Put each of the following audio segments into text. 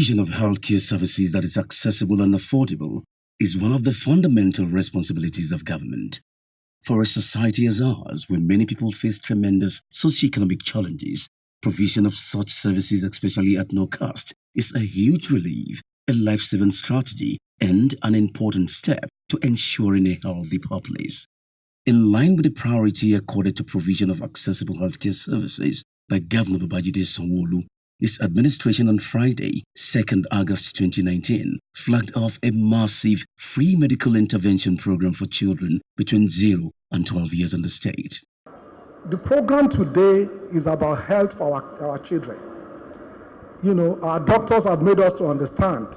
provision of healthcare services that is accessible and affordable is one of the fundamental responsibilities of government. For a society as ours, where many people face tremendous socioeconomic challenges, provision of such services, especially at no cost, is a huge relief, a life-saving strategy, and an important step to ensuring a healthy populace. In line with the priority accorded to provision of accessible healthcare services by Governor Babajide Sanwo-olu, his administration on Friday, 2nd August 2019, flagged off a massive free medical intervention program for children between 0 and 12 years in the state. The program today is about health for our children. You know, our doctors have made us to understand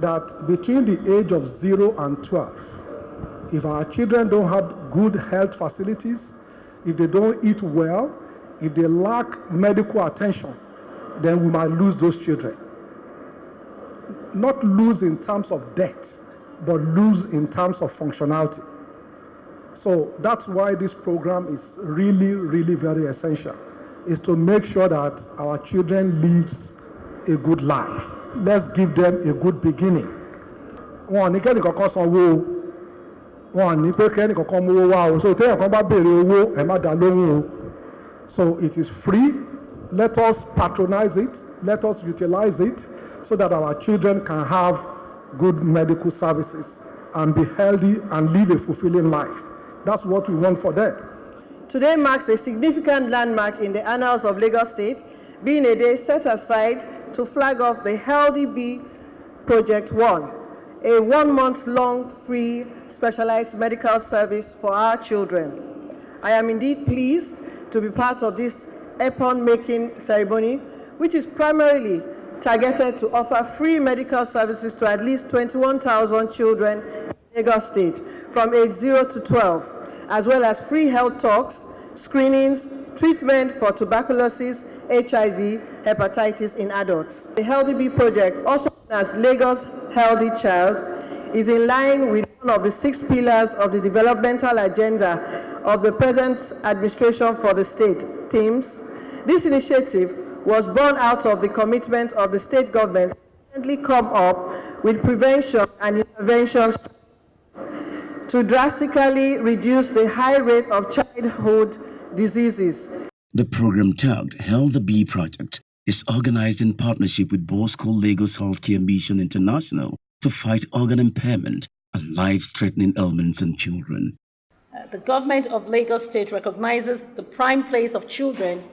that between the age of 0 and 12, if our children don't have good health facilities, if they don't eat well, if they lack medical attention, then we might lose those children. Not lose in terms of death, but lose in terms of functionality. So that's why this program is really, really very essential, is to make sure that our children live a good life. Let's give them a good beginning. So it is free. Let us patronize it. Let us utilize it so that our children can have good medical services and be healthy and live a fulfilling life. That's what we want for them. Today marks a significant landmark in the annals of Lagos State, being a day set aside to flag off the Healthy Bee Project 1, a 1-month-long free specialized medical service for our children. I am indeed pleased to be part of this epoch-making ceremony, which is primarily targeted to offer free medical services to at least 21,000 children in Lagos State from age 0 to 12, as well as free health talks, screenings, treatment for tuberculosis, HIV, hepatitis in adults. The Healthy Bee Project, also known as Lagos Healthy Child, is in line with one of the 6 pillars of the developmental agenda of the present administration for the state, themes. This initiative was born out of the commitment of the state government to recently come up with prevention and interventions to drastically reduce the high rate of childhood diseases. The program tagged Healthy Bee Project is organized in partnership with Boskoh Lagos Healthcare Mission International to fight organ impairment and life-threatening ailments in children. The government of Lagos State recognizes the prime place of children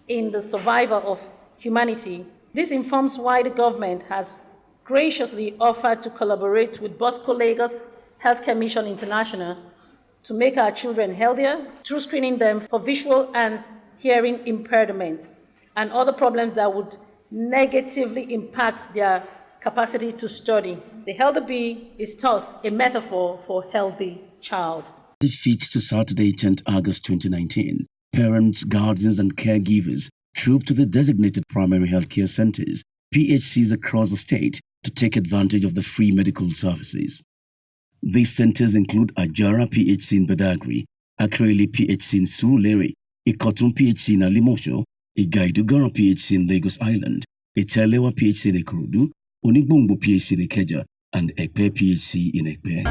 in the survival of humanity. This informs why the government has graciously offered to collaborate with Boskoh Lagos Healthcare Mission International to make our children healthier through screening them for visual and hearing impairments and other problems that would negatively impact their capacity to study. The Healthy Bee is thus a metaphor for healthy child. It fits to Saturday, 10th August 2019. Parents, guardians, and caregivers troop to the designated primary healthcare centers, PHCs across the state, to take advantage of the free medical services. These centers include Ajara PHC in Badagry, Akreli PHC in Surulere, Ikotun PHC in Alimosho, Igaidugara PHC in Lagos Island, Italewa PHC in Ikorodu, Onigbongbo PHC in Ikeja, and Ekpe PHC in Ekpe.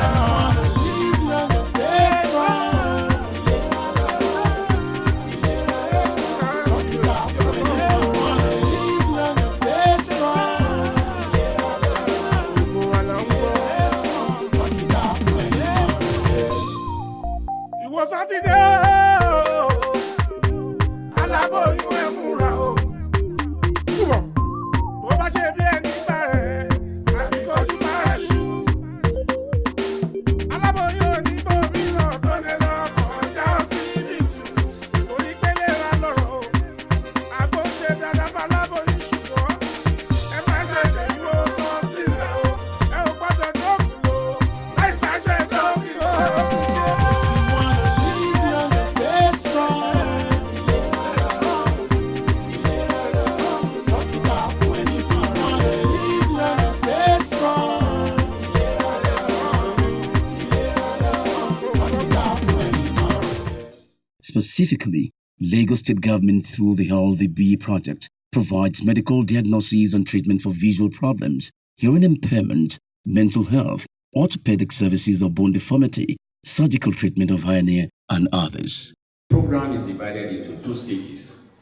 Specifically, Lagos State government through the Healthy Bee Project provides medical diagnoses and treatment for visual problems, hearing impairment, mental health, orthopedic services of bone deformity, surgical treatment of hernia, and others. The program is divided into two stages: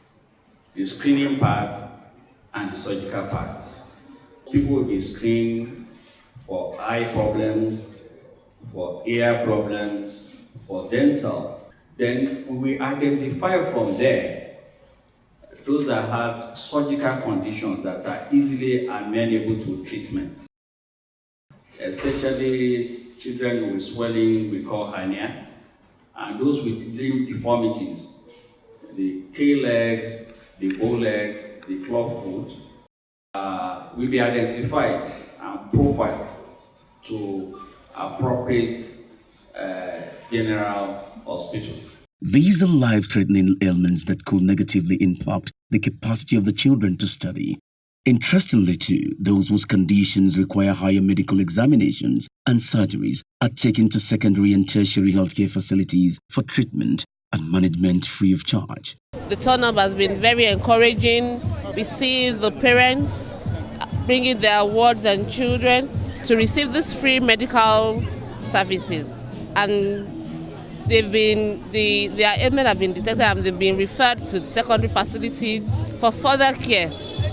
the screening part and the surgical part. People will be screened for eye problems, for ear problems, for dental. Then we identify from there those that have surgical conditions that are easily amenable to treatment, especially children with swelling we call hernia, and those with limb deformities, the K-legs, the bow legs, the club foot, will be identified and profiled to appropriate general hospital. These are life-threatening ailments that could negatively impact the capacity of the children to study. Interestingly too, those whose conditions require higher medical examinations and surgeries are taken to secondary and tertiary healthcare facilities for treatment and management free of charge. The turn-up has been very encouraging. We see the parents bringing their wards and children to receive these free medical services, and their ailments have been detected and they've been referred to the secondary facility for further care.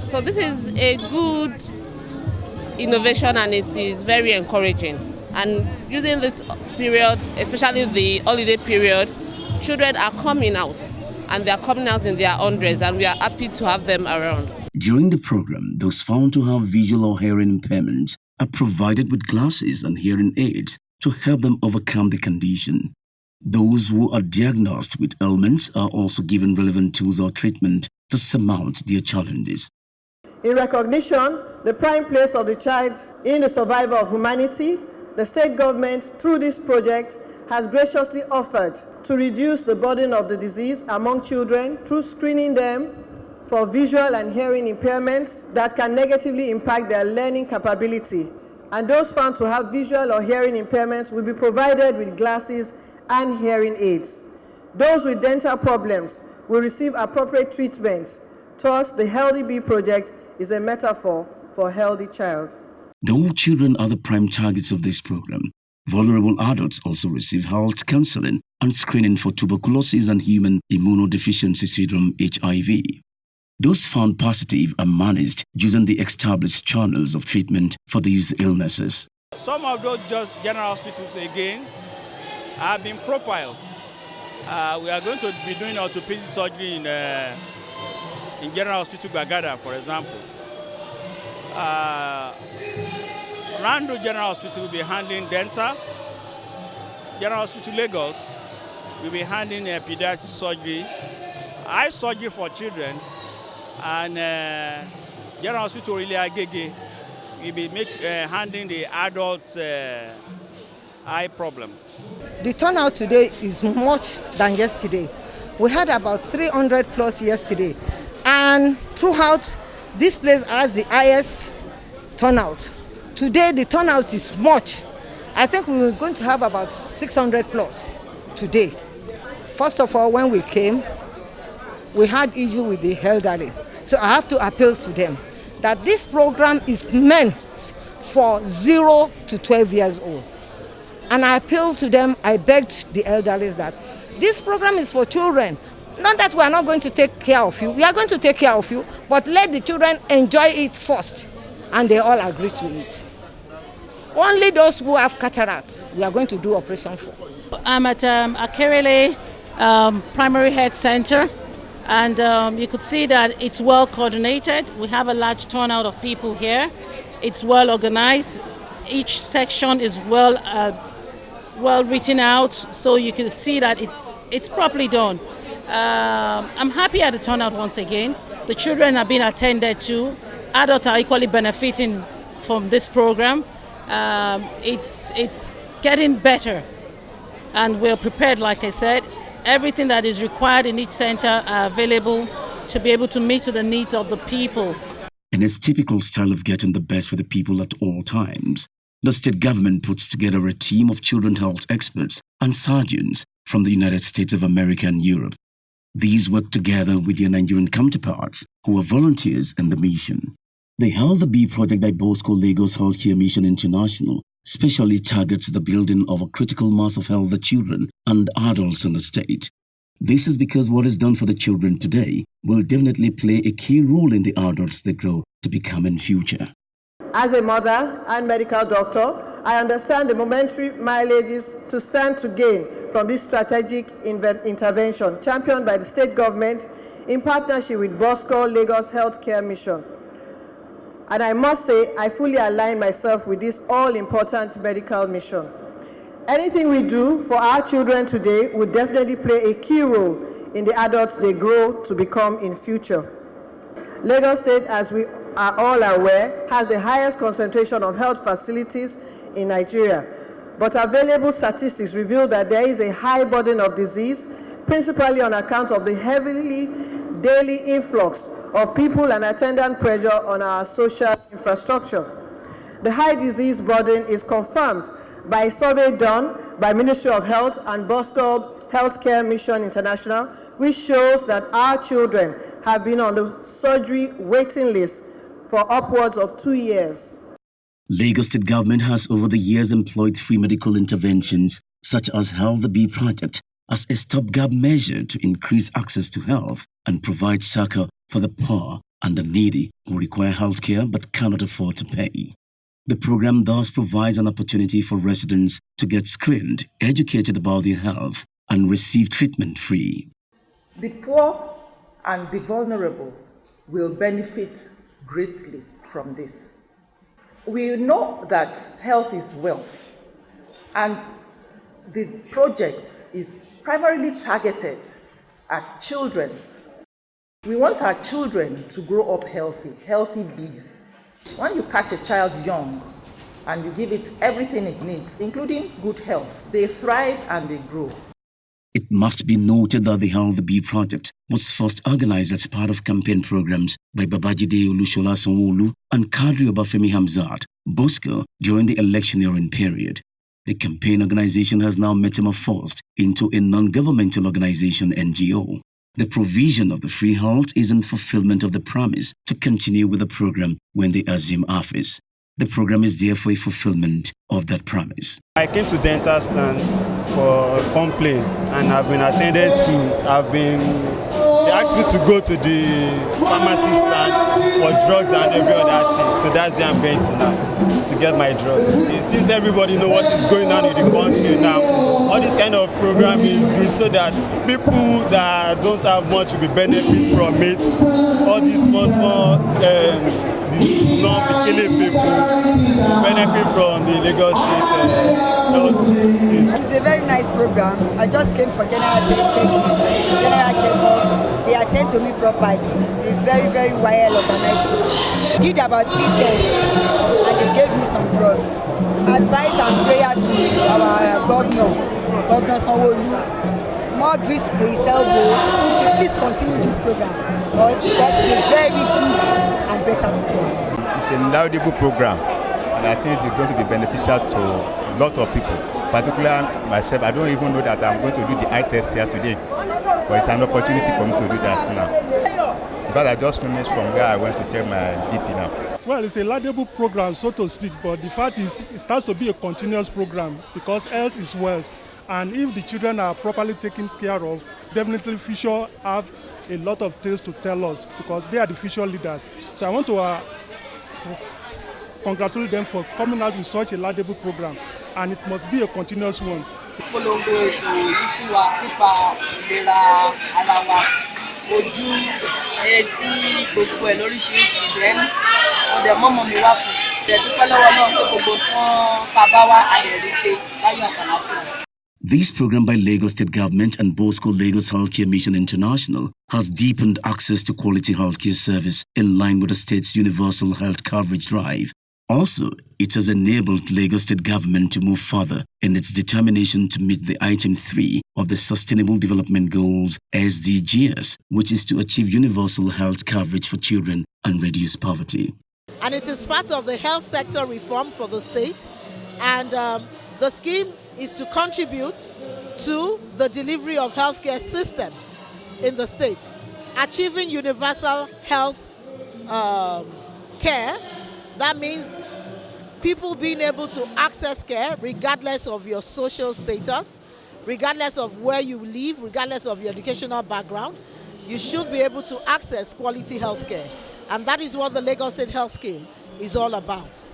So this is a good innovation and it is very encouraging. And using this period, especially the holiday period, children are coming out and they are coming out in their hundreds, and we are happy to have them around. During the program, those found to have visual or hearing impairments are provided with glasses and hearing aids to help them overcome the condition. Those who are diagnosed with ailments are also given relevant tools or treatment to surmount their challenges. In recognition, the prime place of the child in the survival of humanity, the state government, through this project, has graciously offered to reduce the burden of the disease among children through screening them for visual and hearing impairments that can negatively impact their learning capability. And those found to have visual or hearing impairments will be provided with glasses and hearing aids. Those with dental problems will receive appropriate treatment. Thus, the Healthy Bee Project is a metaphor for a healthy child. Though children are the prime targets of this program, vulnerable adults also receive health counseling and screening for tuberculosis and human immunodeficiency syndrome (HIV). Those found positive are managed using the established channels of treatment for these illnesses. Some of those just general hospitals again have been profiled. We are going to be doing orthopedic surgery in General Hospital Bagada, for example. Rando General Hospital will be handling dental. General Hospital Lagos will be handling pediatric surgery, eye surgery for children, and General Hospital Really Agege will be handling the adults' eye problem. The turnout today is much than yesterday. We had about 300 plus yesterday, and throughout this place has the highest turnout. Today the turnout is much. I think we were going to have about 600 plus today. First of all, when we came, we had issue with the elderly. So I have to appeal to them that this program is meant for 0 to 12 years old. And I appealed to them, I begged the elderly that this program is for children. Not that we are not going to take care of you. We are going to take care of you, but let the children enjoy it first. And they all agreed to it. Only those who have cataracts, we are going to do operation for. I'm at Akerele Primary Health Center, and you could see that it's well coordinated. We have a large turnout of people here. It's well organized. Each section is well written out, so you can see that it's properly done. I'm happy at the turnout once again. The children are being attended to. Adults are equally benefiting from this program. It's getting better, and we're prepared. Like I said, everything that is required in each center are available to be able to meet the needs of the people. In its typical style of getting the best for the people at all times, the state government puts together a team of children's health experts and surgeons from the United States of America and Europe. These work together with their Nigerian counterparts who are volunteers in the mission. The Health the Bee project by Boskoh Lagos Healthcare Mission International specially targets the building of a critical mass of healthy children and adults in the state. This is because what is done for the children today will definitely play a key role in the adults they grow to become in future. As a mother and medical doctor, I understand the momentary mileages to stand to gain from this strategic intervention championed by the state government in partnership with Boskoh Lagos Healthcare Mission. And I must say, I fully align myself with this all-important medical mission. Anything we do for our children today will definitely play a key role in the adults they grow to become in future. Lagos State, as we are all aware, has the highest concentration of health facilities in Nigeria, but available statistics reveal that there is a high burden of disease, principally on account of the heavily daily influx of people and attendant pressure on our social infrastructure. The high disease burden is confirmed by a survey done by Ministry of Health and Boskoh Healthcare Mission International, which shows that our children have been on the surgery waiting list for upwards of 2 years. Lagos State government has over the years employed free medical interventions such as Health the Bee project as a stopgap measure to increase access to health and provide succor for the poor and the needy who require healthcare but cannot afford to pay. The program thus provides an opportunity for residents to get screened, educated about their health, and receive treatment free. The poor and the vulnerable will benefit greatly from this. We know that health is wealth, and the project is primarily targeted at children. We want our children to grow up healthy bees. When you catch a child young and you give it everything it needs, including good health, they thrive and they grow. It must be noted that the Health the Bee project was first organized as part of campaign programs by Babajide Olushola Sanwo-olu and Kadri Obafemi Hamzat, Boskoh, during the electioneering period. The campaign organization has now metamorphosed into a non-governmental organization NGO. The provision of the free health is in fulfillment of the promise to continue with the program when they assume office. The program is therefore a fulfillment of that promise. I came to dental stand for complaint and I've been attended to. They asked me to go to the pharmacy stand for drugs and every other thing. So that's where I'm going to now, to get my drug. Since everybody knows what is going on in the country now, all this kind of program is good so that people that don't have much will be benefit from it. All these small non-beginning people benefit from the Lagos State health schemes. It's a very nice program. I just came for general checkup. They attend to me properly. It's a very, very well organized program. Did about 3 tests and they gave me some drugs. Advice and prayer to our Governor sanwo-olu. More grease to his elbow. We should please continue this program because it's a very good and better program. It's a laudable program, and I think it's going to be beneficial to a lot of people. Particularly myself, I don't even know that I'm going to do the eye test here today, but it's an opportunity for me to do that now. In fact, I just finished from where I went to check my BP now. Well, it's a laudable program, so to speak, but the fact is it starts to be a continuous program because health is wealth. And if the children are properly taken care of, definitely future have a lot of tales to tell us because they are the future leaders. So I want to congratulate them for coming out with such a laudable program, and it must be a continuous one. This program by Lagos State Government and Boskoh Lagos Healthcare Mission International has deepened access to quality healthcare service in line with the state's universal health coverage drive. Also, it has enabled Lagos State Government to move further in its determination to meet the item 3 of the Sustainable Development Goals SDGs, which is to achieve universal health coverage for children and reduce poverty. And it is part of the health sector reform for the state, and the scheme is to contribute to the delivery of healthcare system in the state. Achieving universal health care, that means people being able to access care regardless of your social status, regardless of where you live, regardless of your educational background. You should be able to access quality health care. And that is what the Lagos State Health Scheme is all about.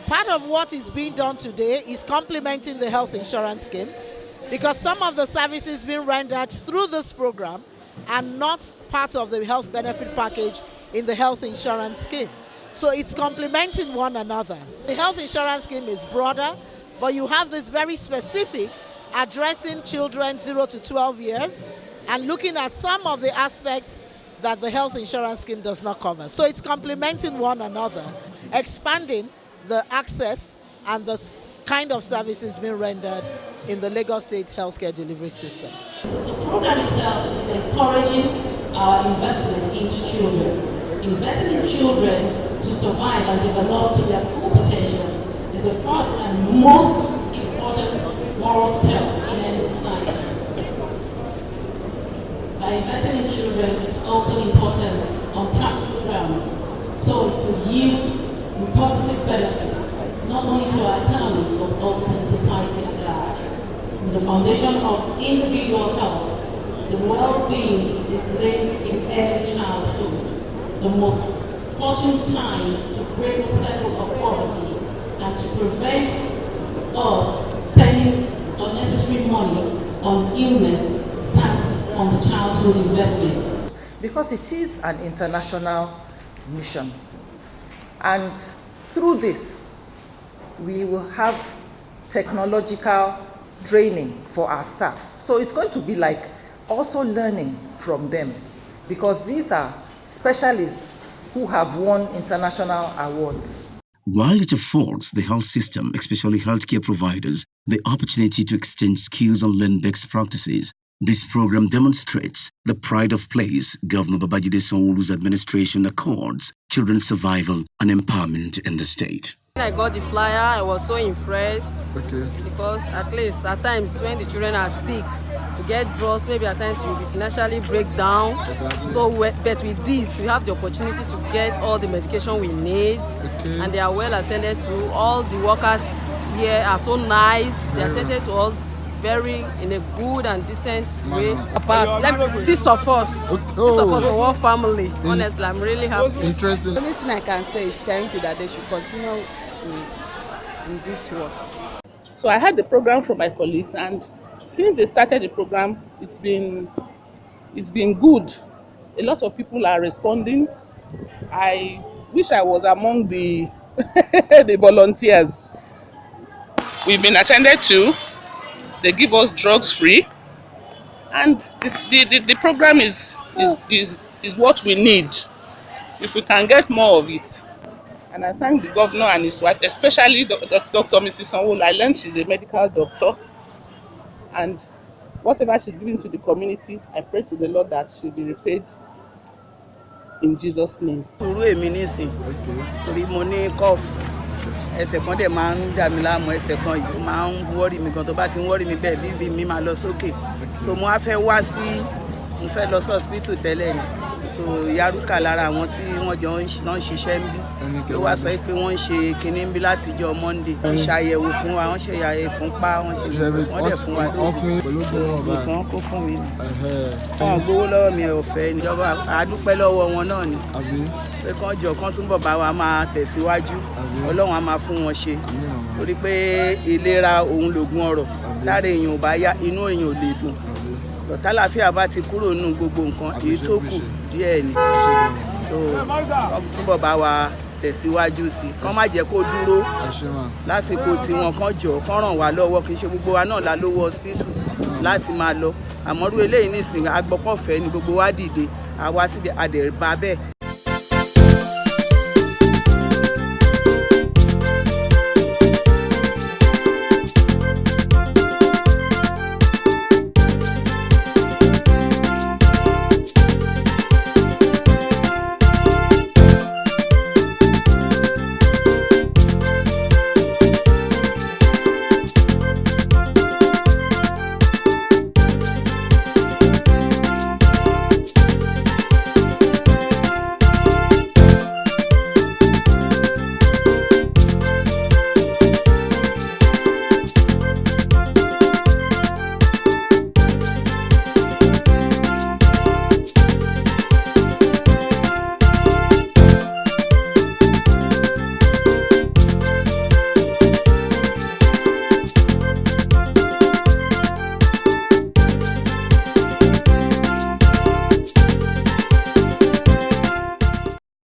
Part of what is being done today is complementing the health insurance scheme, because some of the services being rendered through this program are not part of the health benefit package in the health insurance scheme. So it's complementing one another. The health insurance scheme is broader, but you have this very specific addressing children 0 to 12 years and looking at some of the aspects that the health insurance scheme does not cover. So it's complementing one another, expanding the access and the kind of services being rendered in the Lagos State healthcare delivery system. The program itself is encouraging our investment into children. Investing in children to survive and develop to their full potentials is the first and most important moral step in any society. By investing in children, it's also important on practical grounds, so it could yield positive benefits, not only to our economies, but also to the society at large. It's the foundation of individual health. The well-being is laid in early childhood, the most fortunate time to break the cycle of poverty and to prevent us spending unnecessary money on illness starts from the childhood investment. Because it is an international mission. And through this, we will have technological training for our staff. So it's going to be like also learning from them, because these are specialists who have won international awards. While it affords the health system, especially healthcare providers, the opportunity to exchange skills and learn best practices, this program demonstrates the pride of place Governor Babajide Sanwo-Olu's administration accords children's survival and empowerment in the state. When I got the flyer, I was so impressed because at least at times when the children are sick, to get drugs, maybe at times you will financially break down. So, but with this, we have the opportunity to get all the medication we need, and they are well attended to. All the workers here are so nice. They attended to us in a good and decent way. Apart, six of us from one family. Honestly, I'm really happy. Interesting. The only thing I can say is thank you that they should continue in this work. So I had the program from my colleagues, and since they started the program, it's been good. A lot of people are responding. I wish I was among the the volunteers. We've been attended to. They give us drugs free, and the program is what we need. If we can get more of it. And I thank the governor and his wife, especially Dr. Mrs. Sanwo-Olu. I learned she's a medical doctor, and whatever she's giving to the community, I pray to the Lord that she'll be repaid in Jesus' name. Ẹsẹ̀ kan dẹ̀ máa ń dà mí láàmú, ẹsẹ̀ kan yìí máa ń wọ́rì mi gan, tó bá ti ń wọ́rì mi bẹ́ẹ̀ bíbí mi máa lọ sókè. So mo á fẹ́ wá sí, mo fẹ́ lọ sí hospital tẹ́lẹ̀ ni. So Yaruka lára àwọn tí wọ́n jọ ń ṣiṣẹ́ ń bí ló wá sọ pé wọ́n ń ṣe kinní ń bí láti jọ Monday. Wọ́n ṣàyẹ̀wò fún wa, wọ́n ṣe àyẹ̀wò fúnpá, wọ́n ṣe wọ́n dẹ̀ fún wa lóògùn. Nǹkan kó fún mi ni. Wọ́n gbowó lọ́wọ́ mi ọ̀fẹ́ ni. Ìjọba àdúpẹ́ lọ́wọ́ wọn náà ni. Pé kán jọ kán túbọ̀ bá wa máa tẹ̀síwájú. Ọlọ́run á máa fún wọn ṣe. Torí pé ìlera òun lògùn ọrọ̀. Lára èèyàn ò bá yá, inú èèyàn ò lè dùn. Tálàfíà bá ti kúrò nínú gbogbo nǹkan, èyí tó kù díẹ̀ ni. So túbọ̀ bá wa tẹ̀síwájú sí, kán má jẹ́ kó dúró lásìkò tí wọn kán jọ kán ràn wá lọ́wọ́, kì í ṣe gbogbo wa náà la lówó hospital láti máa lọ. Àmọ́rú eléyìí nísìnyí agbọ́pọ̀fẹ́ ni gbogbo wa dìde àwa síbi àdẹ̀bà bẹ́ẹ̀.